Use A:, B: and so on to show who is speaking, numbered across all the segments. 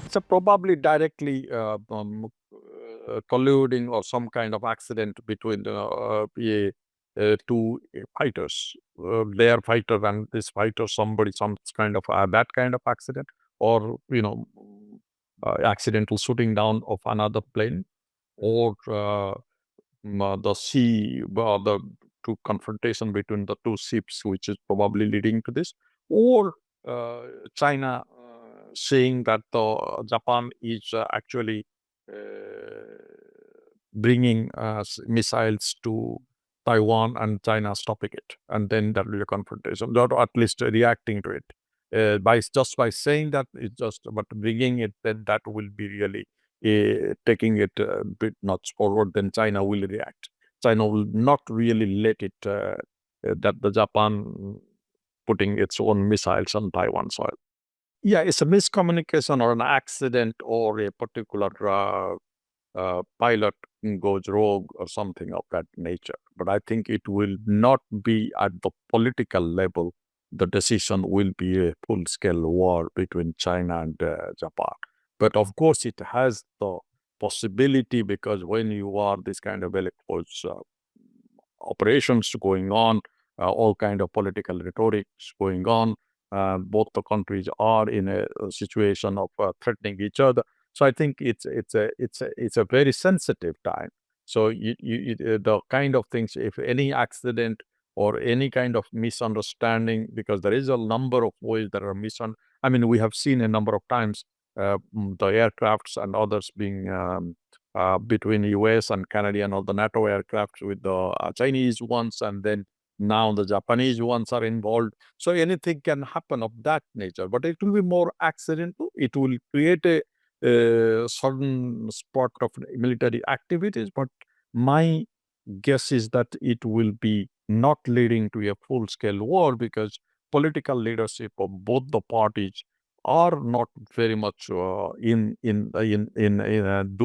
A: So probably directly colluding or some kind of accident between two fighters. Their fighter and this fighter, somebody, some kind of that kind of accident, or accidental shooting down of another plane, or the sea, the two confrontation between the two ships, which is probably leading to this, or uh, China saying that the Japan is actually uh, bringing missiles to Taiwan and China stopping it, and then that will be a confrontation, or at least reacting to it. By just by saying that, it's just but bringing it, then that will be really taking it a bit notch forward. Then China will react. China will not really let it that the Japan putting its own missiles on Taiwan soil. Yeah, it's a miscommunication or an accident or a particular pilot goes rogue or something of that nature. But I think it will not be at the political level. The decision will be a full-scale war between China and Japan. But of course, it has the possibility, because when you are this kind of bellicose operations going on, all kind of political rhetorics going on. Both the countries are in a situation of threatening each other. So I think it's a very sensitive time. So the kind of things, if any accident or any kind of misunderstanding, because there is a number of ways that are I mean, we have seen a number of times the aircrafts and others being between US and Canadian or the NATO aircraft with the Chinese ones, and then now the Japanese ones are involved. So anything can happen of that nature, but it will be more accidental. It will create a sudden spot of military activities, but my guess is that it will be not leading to a full-scale war, because political leadership of both the parties are not very much do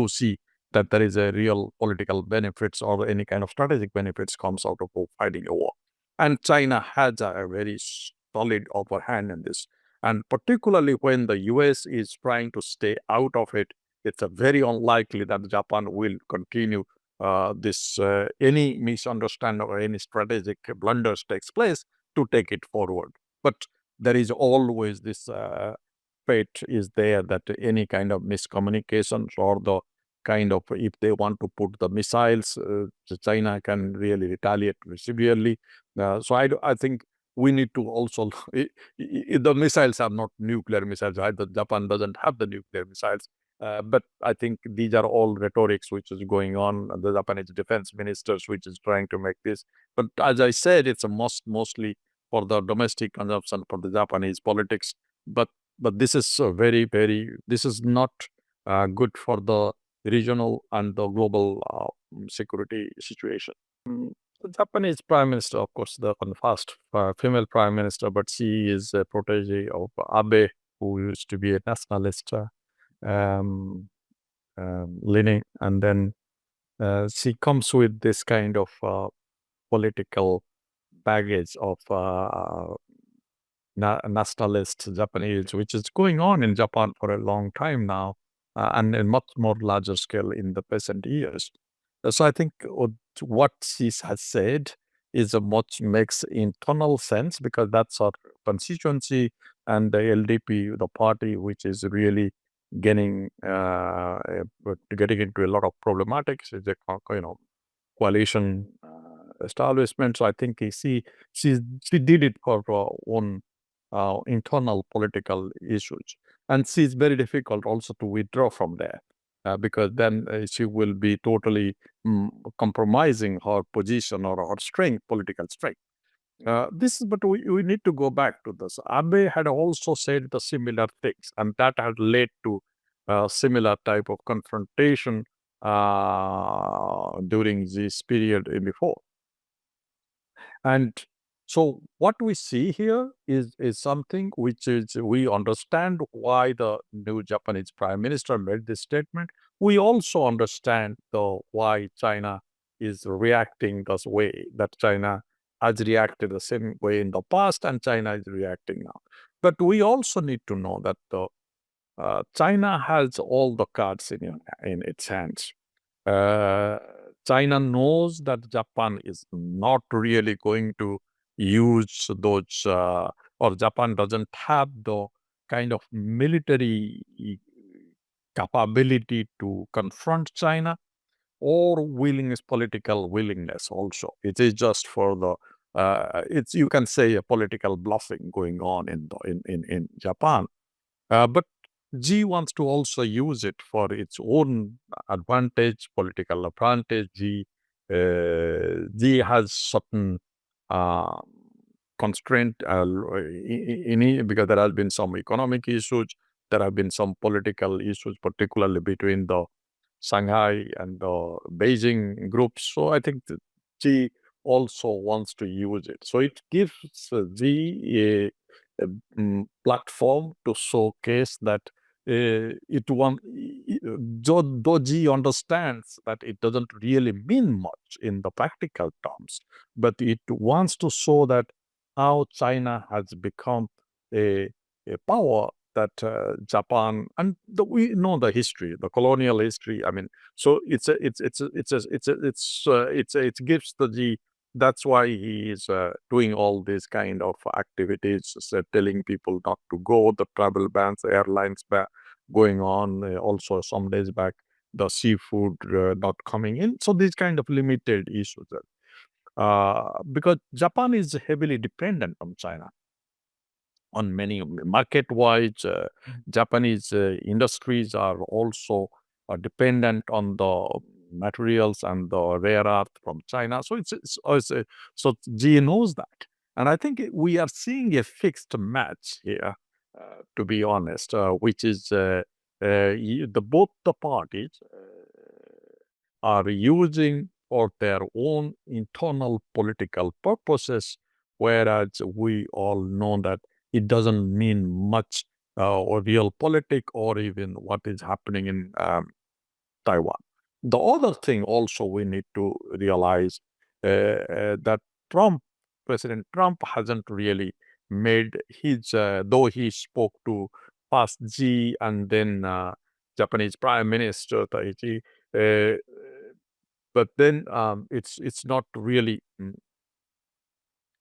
A: see that there is a real political benefits or any kind of strategic benefits comes out of fighting a war. And China has a very solid upper hand in this. And particularly when the US is trying to stay out of it, it's a very unlikely that Japan will continue this any misunderstanding or any strategic blunders takes place to take it forward. But there is always this fate is there that any kind of miscommunications or the kind of, if they want to put the missiles, China can really retaliate severely. I think we need to also, the missiles are not nuclear missiles, right? The Japan doesn't have the nuclear missiles. But I think these are all rhetorics which is going on. The Japanese defense ministers, which is trying to make this. But as I said, it's a mostly for the domestic consumption for the Japanese politics. But this is this is not good for the regional and the global security situation. The Japanese prime minister, of course, the first female prime minister, but she is a protege of Abe, who used to be a nationalist um, leaning, and then she comes with this kind of political baggage of nationalist Japanese, which is going on in Japan for a long time now, and in much more larger scale in the present years. So I think what she has said is a much makes internal sense, because that's our constituency, and the LDP, the party, which is really getting getting into a lot of problematics, is a coalition establishment. So I think she did it for her own internal political issues. And she's very difficult also to withdraw from there, because then she will be totally compromising her position or her strength, political strength. But we need to go back to this. Abe had also said the similar things, and that had led to similar type of confrontation during this period before. And so what we see here is something which is, we understand why the new Japanese prime minister made this statement. We also understand the why China is reacting this way, that China has reacted the same way in the past and China is reacting now. But we also need to know that China has all the cards in its hands. Uh, China knows that Japan is not really going to use those, or Japan doesn't have the kind of military capability to confront China, or willingness, political willingness also. It is just for the, it's, you can say, a political bluffing going on in Japan. But G wants to also use it for its own advantage, political advantage. G has certain uh, constraint because there has been some economic issues, there have been some political issues, particularly between the Shanghai and the Beijing groups. So I think that G also wants to use it. So it gives G platform to showcase that though G understands that it doesn't really mean much in the practical terms, but it wants to show that how China has become a, a power that Japan, and we know the history, the colonial history. I mean, so it gives the G. That's why he is doing all these kind of activities, telling people not to go, the travel bans, airlines going on. Also, some days back, the seafood not coming in. So these kind of limited issues. Because Japan is heavily dependent on China on many market-wise. Japanese industries are also dependent on the materials and the rare earth from China. So so G knows that, and I think we are seeing a fixed match here, to be honest, which is both the parties are using for their own internal political purposes, whereas we all know that it doesn't mean much, or realpolitik, or even what is happening in Taiwan. The other thing also we need to realize that President Trump hasn't really made his, though he spoke to first Xi and then Japanese Prime Minister Taiji, uh, but then it's not really.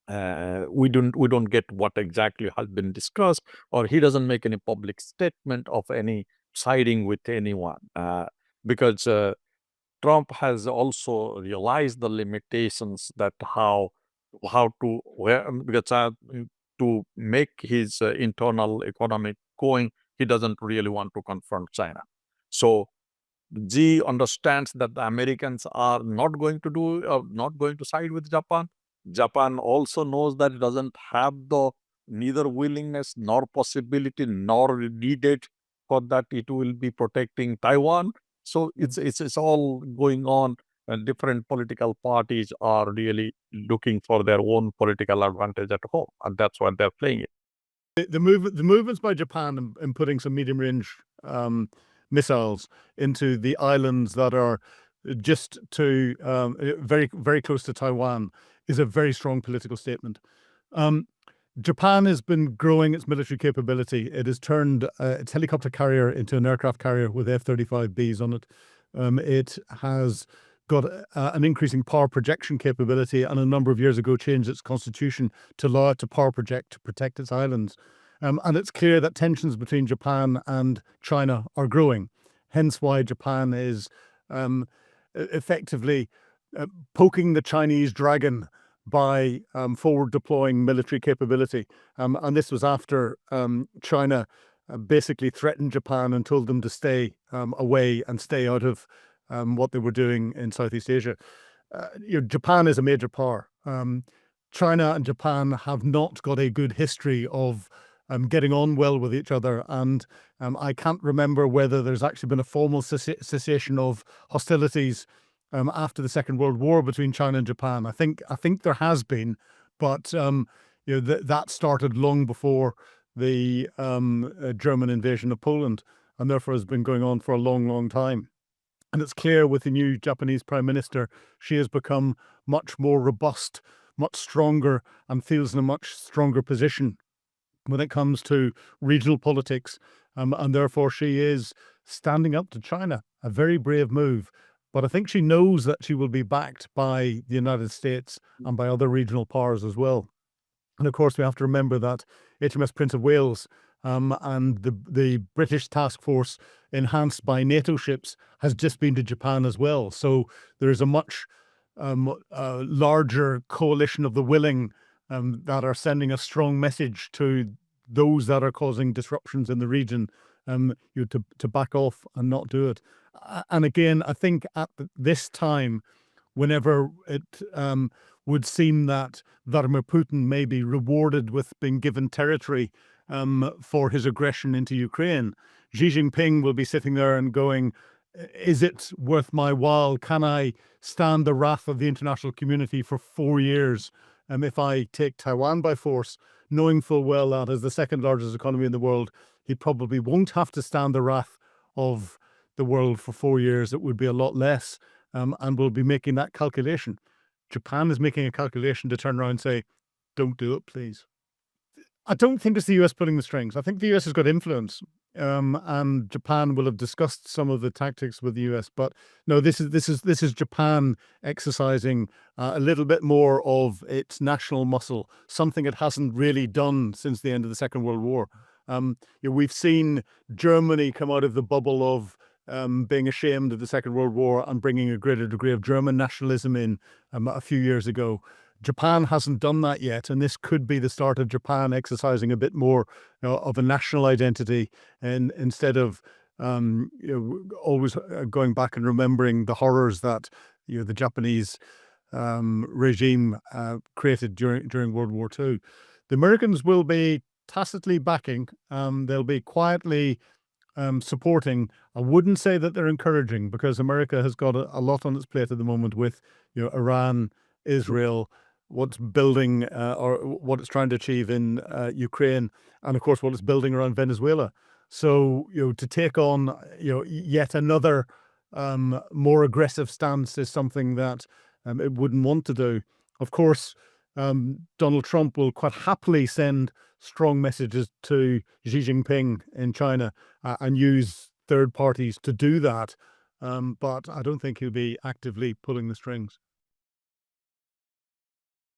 A: We don't get what exactly has been discussed, or he doesn't make any public statement of any siding with anyone, because Trump has also realized the limitations that how to where because to make his internal economic going, he doesn't really want to confront China. So G understands that the Americans are not going to side with Japan. Japan also knows that it doesn't have the neither willingness nor possibility nor needed for that it will be protecting Taiwan. So it's all going on, and different political parties are really looking for their own political advantage at home, and that's what they're playing it.
B: The movements by Japan in putting some medium range missiles into the islands that are just to very very close to Taiwan is a very strong political statement. Japan has been growing its military capability. It has turned its helicopter carrier into an aircraft carrier with F-35Bs on it. It has got an increasing power projection capability, and a number of years ago changed its constitution to allow it to power project to protect its islands. And it's clear that tensions between Japan and China are growing, hence why Japan is effectively poking the Chinese dragon by forward deploying military capability. And this was after China basically threatened Japan and told them to stay away and stay out of what they were doing in Southeast Asia. Japan is a major power. China and Japan have not got a good history of getting on well with each other, and I can't remember whether there's actually been a formal cessation of hostilities after the Second World War between China and Japan. I think there has been, but that started long before the German invasion of Poland, and therefore has been going on for a long, long time. And it's clear with the new Japanese Prime Minister, she has become much more robust, much stronger, and feels in a much stronger position when it comes to regional politics and therefore she is standing up to China. A very brave move. But I think she knows that she will be backed by the United States and by other regional powers as well. And of course, we have to remember that HMS Prince of Wales and the British task force, enhanced by NATO ships, has just been to Japan as well. So there is a much larger coalition of the willing that are sending a strong message to those that are causing disruptions in the region, to back off and not do it. And again, I think at this time, whenever it would seem that Vladimir Putin may be rewarded with being given territory for his aggression into Ukraine, Xi Jinping will be sitting there and going, is it worth my while? Can I stand the wrath of the international community for 4 years if I take Taiwan by force, knowing full well that as the second largest economy in the world, he probably won't have to stand the wrath of the world for 4 years. It would be a lot less, and we'll be making that calculation. Japan is making a calculation to turn around and say, don't do it, please. I don't think it's the US pulling the strings. I think the US has got influence, and Japan will have discussed some of the tactics with the US. But no, this is Japan exercising a little bit more of its national muscle, something it hasn't really done since the end of the Second World War. We've seen Germany come out of the bubble of being ashamed of the Second World War and bringing a greater degree of German nationalism in a few years ago. Japan hasn't done that yet, and this could be the start of Japan exercising a bit more of a national identity, and instead of always going back and remembering the horrors that the Japanese regime created during World War II. The Americans will be tacitly backing. They'll be quietly supporting. I wouldn't say that they're encouraging, because America has got a lot on its plate at the moment with Iran, Israel, what's building or what it's trying to achieve in Ukraine, and of course what it's building around Venezuela. So to take on yet another more aggressive stance is something that it wouldn't want to do. Of course, Donald Trump will quite happily send strong messages to Xi Jinping in China and use third parties to do that. But I don't think he'll be actively pulling the strings.